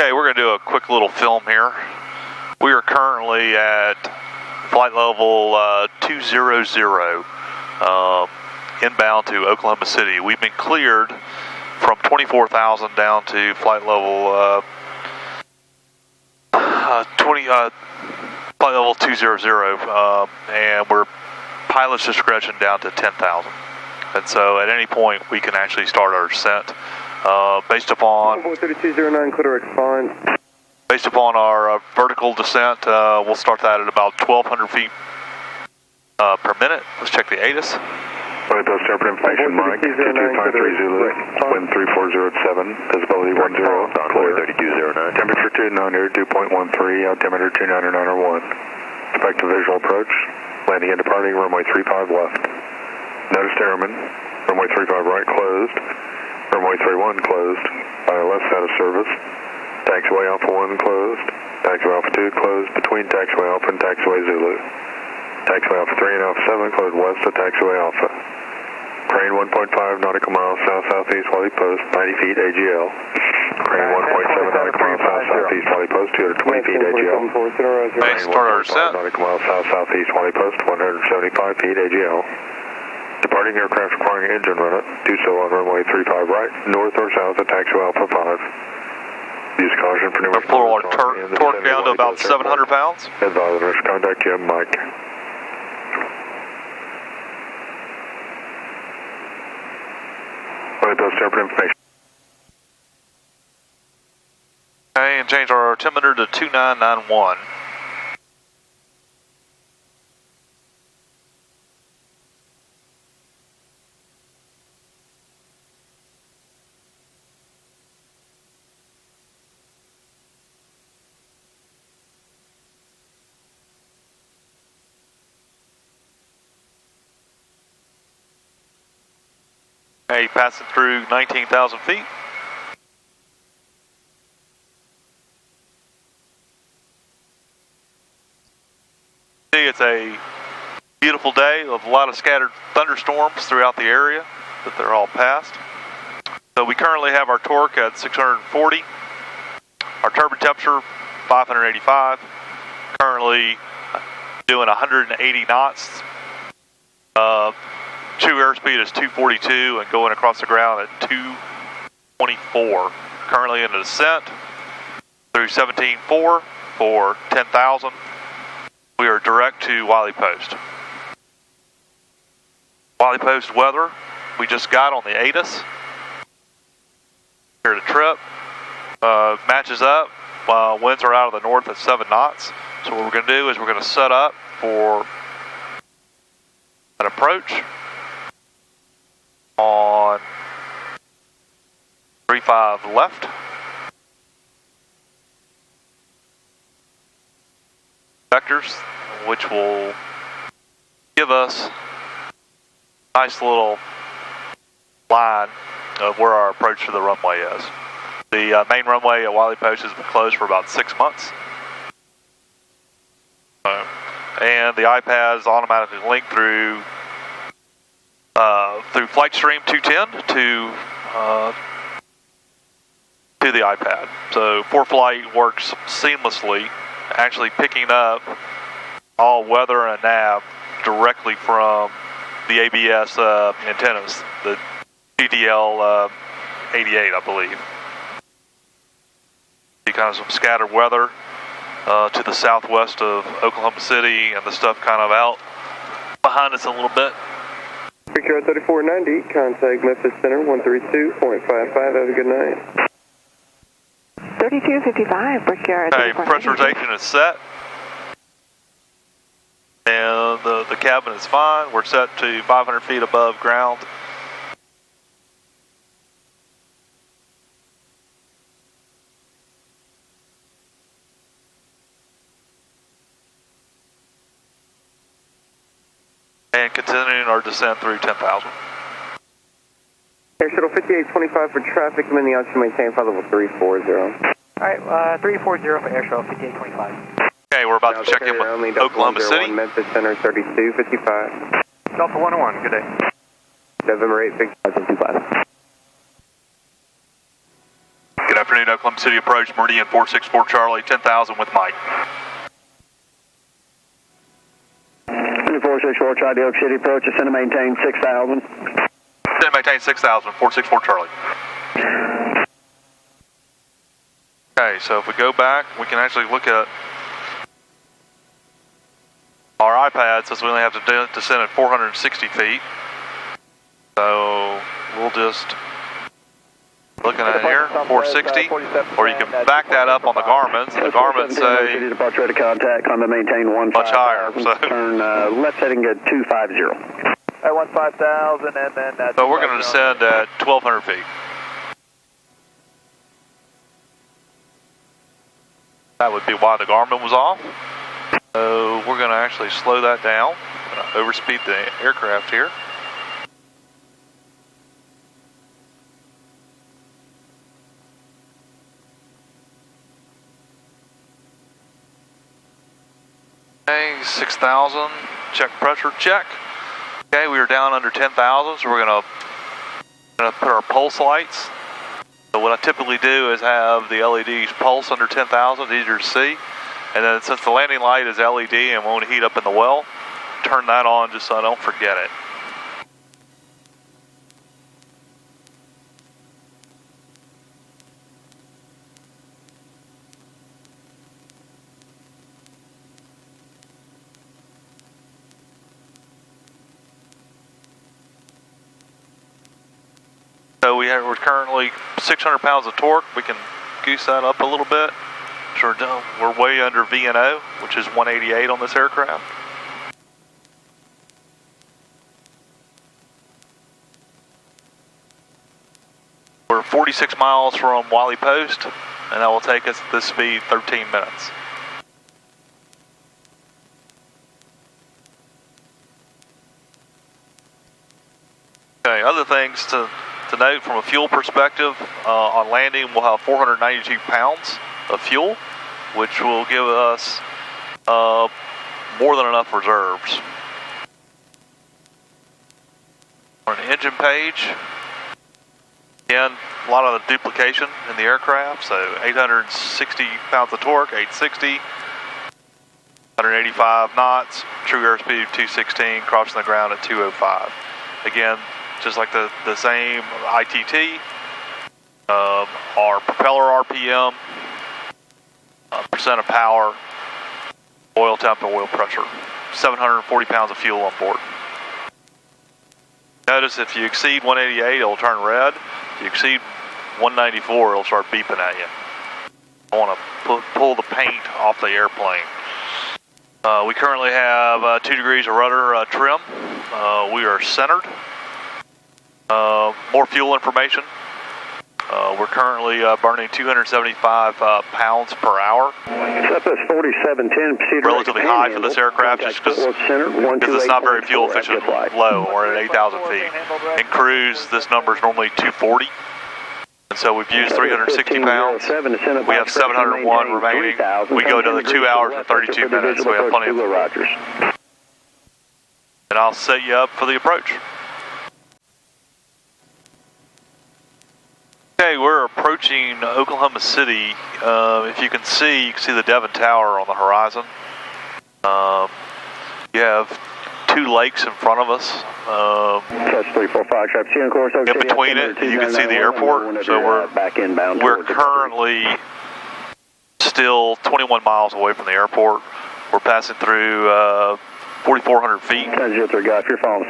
Okay, we're going to do a quick little film here. We are currently at flight level 200, inbound to Oklahoma City. We've been cleared from 24,000 down to flight level flight level 200, and we're pilot's discretion down to 10,000. And so at any point we can actually start our descent based upon 3209, clear response. Based upon our vertical descent. We'll start that at about 1,200 feet per minute. Let's check the ATIS. Flight post airport information, Mike, 2253 Zulu, wind 3407, visibility 10, clear. 3209. Temperature 29 here, 2.13, altimeter 29901. Effective visual approach, landing and departing, runway 35 left. Notice airman, runway 35 right closed, runway 31 closed, ILS out of service, taxiway Alpha 1 closed, taxiway Alpha 2 closed, between taxiway Alpha and taxiway Zulu. Taxiway Alpha 3 and Alpha 7 closed west of taxiway Alpha. Crane 1.5 nautical miles south-southeast Wally Post, 90 feet AGL. Crane 1.7 nautical miles south-southeast Wally Post, 220 feet AGL. Thanks, start our descent. Nautical miles south-southeast Wally Post, 175 feet AGL. Departing aircraft requiring engine run it, do so on runway 35 right, north or south of taxiway Alpha 5. Use caution for numerous... Pull our torque down to about 700 pounds. Advisors, contact you, Mike. Flight post airport information. Okay, and change our altimeter to 2991. Okay, passing through 19,000 feet. It's a beautiful day with a lot of scattered thunderstorms throughout the area, but they're all past. So we currently have our torque at 640, our turbine temperature 585, currently doing 180 knots. True airspeed is 242 and going across the ground at 224. Currently in a descent through 17.4 for 10,000. We are direct to Wiley Post. Wiley Post weather we just got on the ATIS. Here to trip. Matches up. Winds are out of the north at 7 knots. So what we're going to do is we're going to set up for an approach on 35 left. Vectors, which will give us a nice little line of where our approach to the runway is. The main runway at Wiley Post has been closed for about 6 months. And the iPads automatically link through Flight Stream 210 to the iPad. So ForeFlight works seamlessly, actually picking up all weather and nav directly from the ABS antennas, the GDL 88, I believe. See kind of some scattered weather to the southwest of Oklahoma City, and the stuff kind of out behind us a little bit. Picture 3490, contact Memphis Center 132.55. Have a good night. 3255, Brickyard. Okay, pressurization is set. And the cabin is fine. We're set to 500 feet above ground. And continuing our descent through 10,000. Air Shuttle 5825 for traffic, I'm in the altitude maintain flight level 340. Alright, 340 for Air Shuttle 5825. Okay, we're about to check in with Oklahoma City. Memphis Center 3255. Delta 101, good day. November 8, 6025. Good afternoon. afternoon, Oklahoma City approach, Meridian 464 Charlie, 10,000 with Mike. 464 Charlie, Oak City approach, ascend and maintain 6,000. Ascend and maintain 6,000, 464 Charlie. Okay, so if we go back, we can actually look at our iPad, since we only have to descend at 460 feet. So we'll just, looking at here, 460, or you can back that up on the Garmin's. The Garmin's say departure to contact, climb and maintain much higher. So turn left heading at 250. 15,000, and then that's. So we're going to descend at 1,200 feet. That would be why the Garmin was off. So we're going to actually slow that down, overspeed the aircraft here. Okay, 6,000, check pressure, check. Okay, we are down under 10,000, so we're going to put our pulse lights. So what I typically do is have the LEDs pulse under 10,000, easier to see. And then since the landing light is LED and won't heat up in the well, turn that on just so I don't forget it. So we're currently 600 pounds of torque. We can goose that up a little bit. Sure, we're way under VNO, which is 188 on this aircraft. We're 46 miles from Wiley Post, and that will take us at this speed 13 minutes. Okay, other things to note from a fuel perspective, on landing we'll have 492 pounds of fuel, which will give us more than enough reserves. On the engine page, again, a lot of the duplication in the aircraft, so 860 pounds of torque, 860, 185 knots, true airspeed of 216, crossing the ground at 205. Again, just like the same ITT, our propeller RPM, percent of power, oil temp, and oil pressure. 740 pounds of fuel on board. Notice if you exceed 188, it'll turn red. If you exceed 194, it'll start beeping at you. I want to pull the paint off the airplane. We currently have 2 degrees of rudder trim. We are centered. More fuel information. We're currently burning 275 pounds per hour. Relatively high for this aircraft, just because it's not very fuel efficient low. We're at 8,000 feet. In cruise, this number is normally 240. And so we've used 360 pounds. We have 701 remaining. We go another 2 hours and 32 minutes, so we have plenty of fuel. And I'll set you up for the approach. Okay, we're approaching Oklahoma City. If you can see the Devon Tower on the horizon. You have 2 lakes in front of us. In between it, you can see the airport. So we're currently still 21 miles away from the airport. We're passing through 4,400 feet.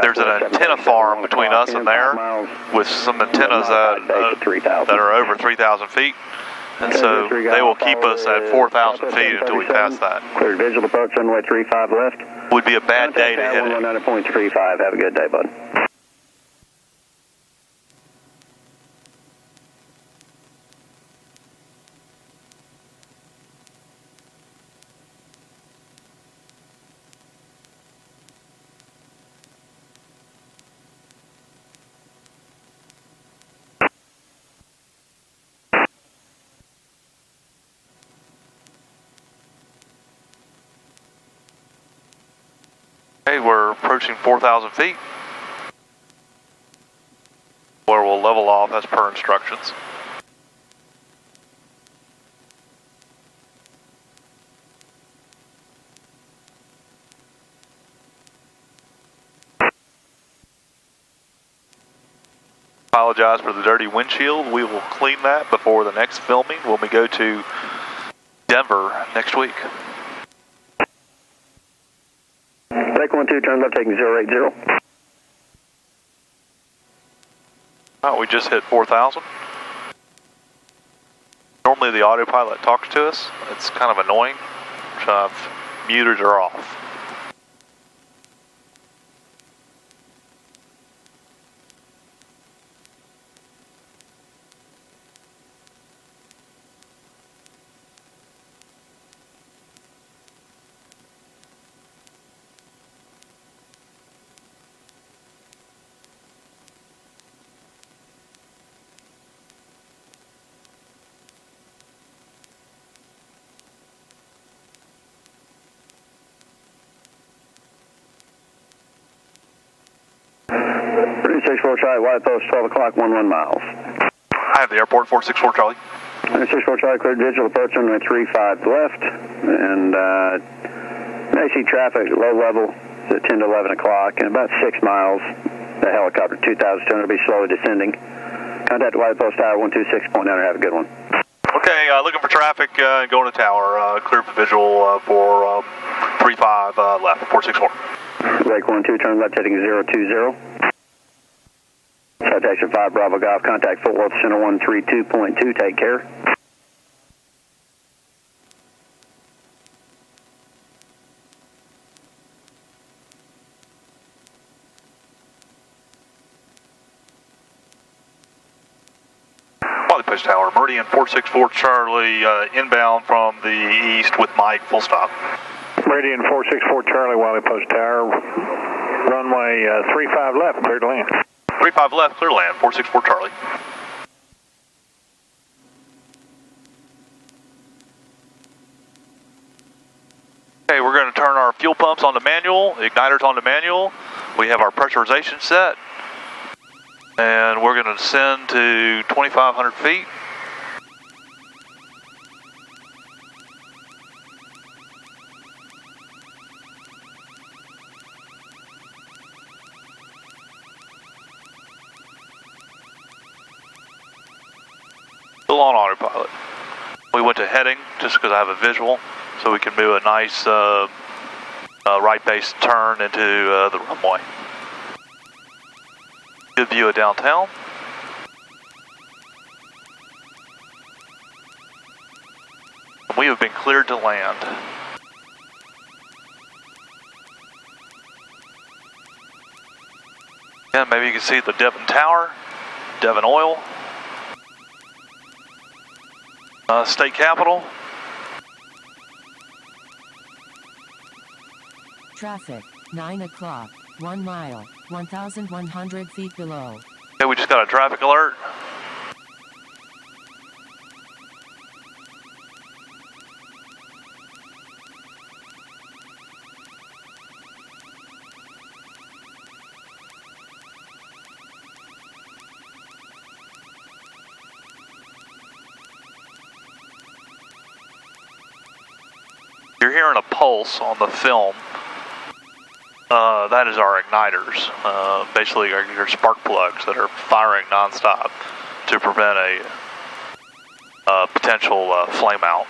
There's an antenna farm between us and there, with some antennas that are over 3,000 feet, and so they will keep us at 4,000 feet until we pass that. Cleared visual approach, runway 35 left. Would be a bad day to hit it. 190.35. Have a good day, bud. Okay, we're approaching 4,000 feet, where we'll level off as per instructions. Apologize for the dirty windshield. We will clean that before the next filming when we go to Denver next week. Break 12, turn left, taking 080. Oh, we just hit 4,000. Normally the autopilot talks to us. It's kind of annoying, so I've muted her off. Pretty 64 Charlie, White Post, 12 o'clock, 11 miles. I have the airport, 464 Charlie. 64 Charlie, cleared digital approach runway 35 left, and I see traffic at low level at 10 to 11 o'clock, and about 6 miles, the helicopter 2,200 will be slowly descending. Contact White Post Tower 126.9, have a good one. Okay, looking for traffic, going to tower, clear for visual for 35 left, 464. Break 12, turn left, heading 020. Citation 5 Bravo Golf, contact Fort Worth Center 132.2, take care. Wally Push Tower, Meridian 464 Charlie, inbound from the east with Mike, full stop. Meridian 464 Charlie, Wally Post Tower, runway 35 left, clear to land. 35 left, clear land, 464 Charlie. Okay, we're going to turn our fuel pumps on to manual, igniters on to manual. We have our pressurization set. And we're going to descend to 2,500 feet. Still on autopilot. We went to heading just because I have a visual, so we can move a nice right base turn into the runway. Good view of downtown. We have been cleared to land. And maybe you can see the Devon Tower, Devon Oil, State Capitol. Traffic, 9 o'clock, 1 mile, 1,100 feet below. Okay, we just got a traffic alert. You're hearing a pulse on the film. That is our igniters, basically your spark plugs that are firing nonstop to prevent a potential flame out.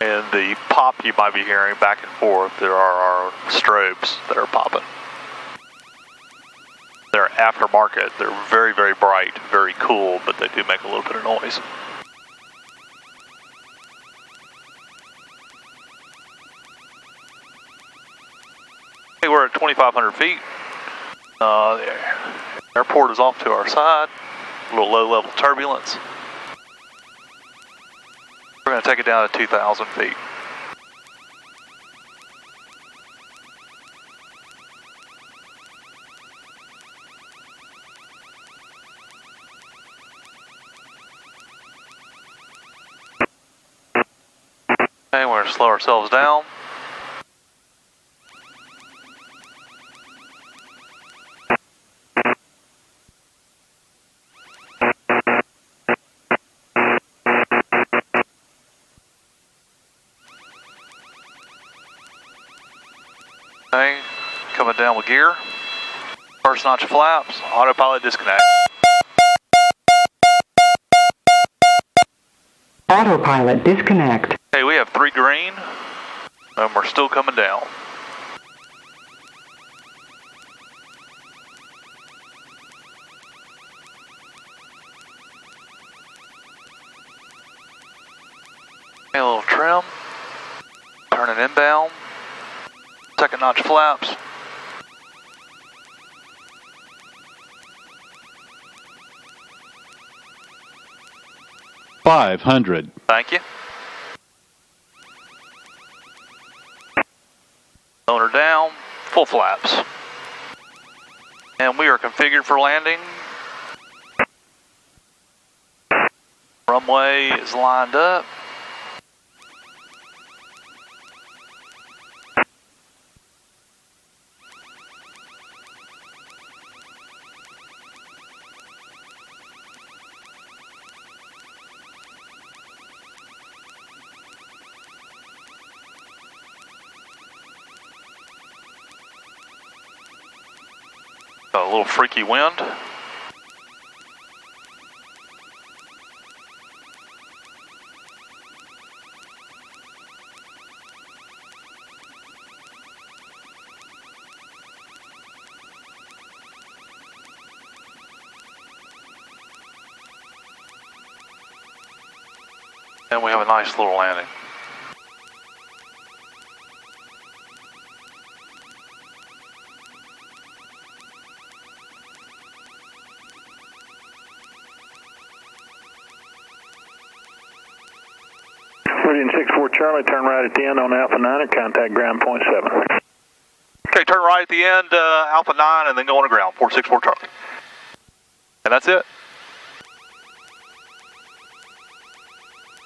And the pop you might be hearing back and forth, there are our strobes that are popping. They're aftermarket, they're very, very bright, very cool, but they do make a little bit of noise. Hey, we're at 2,500 feet. The airport is off to our side. A little low-level turbulence. We're going to take it down to 2,000 feet. Okay, we're going to slow ourselves down. Okay, Coming down with gear. First notch of flaps, autopilot disconnect. Autopilot disconnect. Hey, we have 3 green, and we're still coming down. A little trim, turning inbound, second notch flaps. $500. Thank you. Owner down, full flaps. And we are configured for landing. Runway is lined up. A little freaky wind. And we have a nice little landing. Meridian 64 Charlie, turn right at the end on Alpha 9 and contact ground point 7. Okay, turn right at the end, Alpha 9, and then go on to ground, 464 Charlie. And that's it.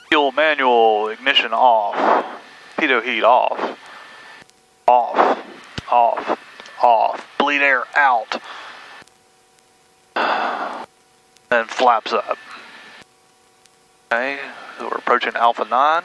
Fuel manual ignition off. Pitot heat off. Off. Off. Off. Bleed air out. And flaps up. Okay, so we're approaching Alpha 9.